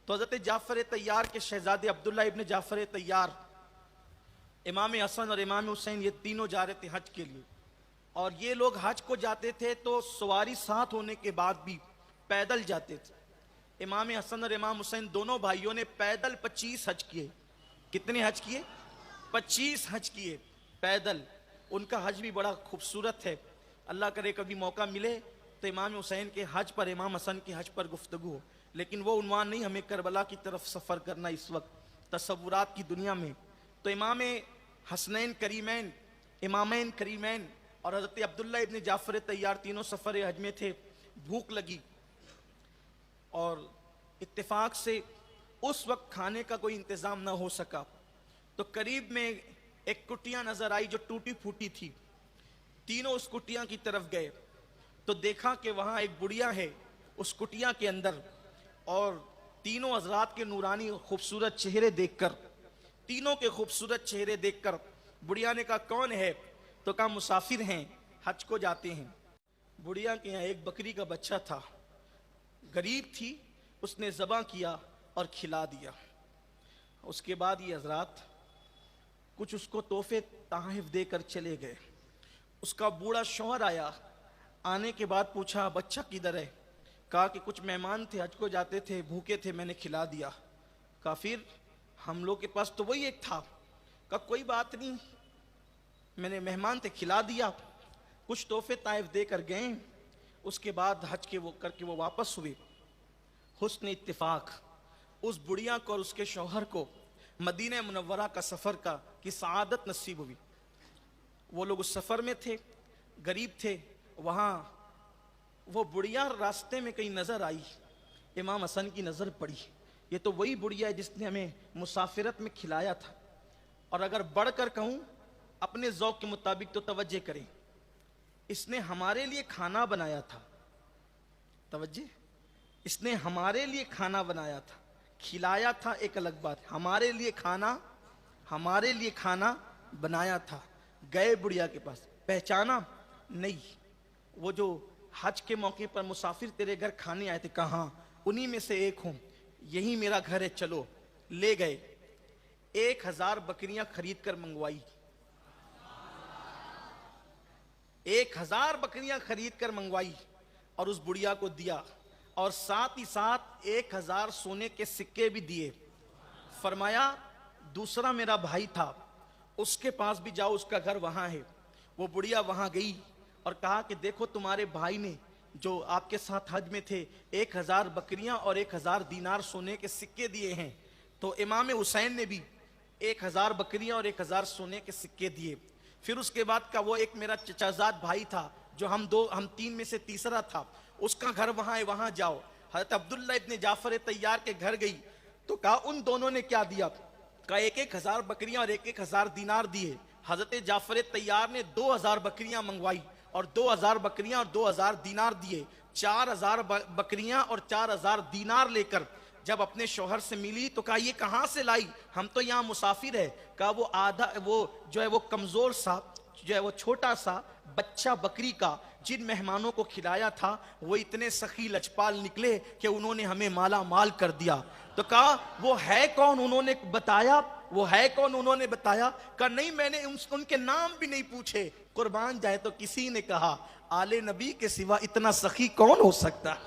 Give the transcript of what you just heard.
तो हज़रत जाफ़र तैयार के शहजादे अब्दुल्ला इब्न जाफ़र तैयार, इमाम हसन और इमाम हुसैन, ये तीनों जा रहे थे हज के लिए। और ये लोग हज को जाते थे तो सवारी साथ होने के बाद भी पैदल जाते थे। इमाम हसन और इमाम हुसैन दोनों भाइयों ने पैदल 25 हज किए। कितने हज किए? 25 हज किए पैदल। उनका हज भी बड़ा खूबसूरत है। अल्लाह करे कभी मौका मिले तो इमाम हुसैन के हज पर, इमाम हसन के हज पर गुफ्तगू हो, लेकिन वो उन्वान नहीं, हमें करबला की तरफ सफ़र करना इस वक्त तसव्वुरात की दुनिया में। तो इमाम हसनैन करीमैन, इमामैन करीमैन और हज़रत अब्दुल्ला इब्न जाफ़र तैयार तीनों सफ़र हज में थे। भूख लगी और इत्तेफाक से उस वक्त खाने का कोई इंतज़ाम ना हो सका, तो करीब में एक कुटिया नज़र आई जो टूटी फूटी थी। तीनों उस कुटिया की तरफ गए तो देखा कि वहाँ एक बुढ़िया है उस कुटिया के अंदर, और तीनों हजरात के नूरानी खूबसूरत चेहरे देखकर, तीनों के खूबसूरत चेहरे देखकर बुढ़िया ने कहा कौन है? तो कहा मुसाफिर हैं, हज को जाते हैं। बुढ़िया के यहाँ एक बकरी का बच्चा था, गरीब थी, उसने ज़बा किया और खिला दिया। उसके बाद ये हजरात कुछ उसको तोहफे तहफ़ देकर चले गए। उसका बूढ़ा शौहर आया, आने के बाद पूछा बच्चा किधर है? कहा कि कुछ मेहमान थे, हज को जाते थे, भूखे थे, मैंने खिला दिया। कहा फिर हम लोग के पास तो वही एक था। कहा कोई बात नहीं, मैंने मेहमान थे, खिला दिया। कुछ तोहफे ताइफ देकर गए। उसके बाद हज के वो करके वो वापस हुए। हुस्न इत्तिफाक उस बुढ़िया को और उसके शौहर को मदीना मुनव्वरा का सफ़र का की सआदत नसीब हुई। वो लोग उस सफ़र में थे, गरीब थे। वहाँ वो बुढ़िया रास्ते में कहीं नज़र आई, इमाम हसन की नज़र पड़ी, ये तो वही बुढ़िया है जिसने हमें मुसाफिरत में खिलाया था। और अगर बढ़कर कहूँ अपने ज़ौक़ के मुताबिक तो तवज्जे करें, इसने हमारे लिए खाना बनाया था। तवज्जे, इसने हमारे लिए खाना बनाया था, खिलाया था एक अलग बात, हमारे लिए खाना बनाया था। गए बुढ़िया के पास, पहचाना नहीं, वो जो हज के मौके पर मुसाफिर तेरे घर खाने आए थे, कहाँ? उन्हीं में से एक हूँ, यही मेरा घर है, चलो। ले गए, 1000 बकरियां खरीद कर मंगवाई, 1000 बकरियां खरीद कर मंगवाई और उस बुढ़िया को दिया, और साथ ही साथ 1000 सोने के सिक्के भी दिए। फरमाया दूसरा मेरा भाई था, उसके पास भी जाओ, उसका घर वहां है। वो बुढ़िया वहां गई और कहा कि देखो तुम्हारे भाई ने जो आपके साथ हज में थे 1000 बकरियां और 1000 दीनार सोने के सिक्के दिए हैं। तो इमाम हुसैन ने भी 1000 बकरियां और 1000 सोने के सिक्के दिए। फिर उसके बाद का वो एक मेरा चचाजाद भाई था जो हम 3 में से तीसरा था, उसका घर वहां है, वहां जाओ। हज़रत अब्दुल्ला इब्न जाफ़र तैयार के घर गई तो कहा उन दोनों ने क्या दिया? कहा 1000 बकरियां और 1000 दीनार दिए। हज़रत जाफ़र तैयार ने 2000 बकरियां मंगवाई और 2000 बकरियां और 2000 दीनार दिए। 4000 बकरियां और 4000 दीनार लेकर जब अपने शौहर से मिली तो कहा ये कहाँ से लाई? हम तो यहाँ मुसाफिर है। कहा वो आधा, वो जो है वो कमज़ोर सा, जो है वो छोटा सा बच्चा बकरी का जिन मेहमानों को खिलाया था वो इतने सखी लचपाल निकले कि उन्होंने हमें माला माल कर दिया। तो कहा वो है कौन? उन्होंने बताया, वो है कौन? उन्होंने बताया। कहा नहीं, मैंने उनके नाम भी नहीं पूछे, कुर्बान जाए तो किसी ने कहा आले नबी के सिवा इतना सखी कौन हो सकता।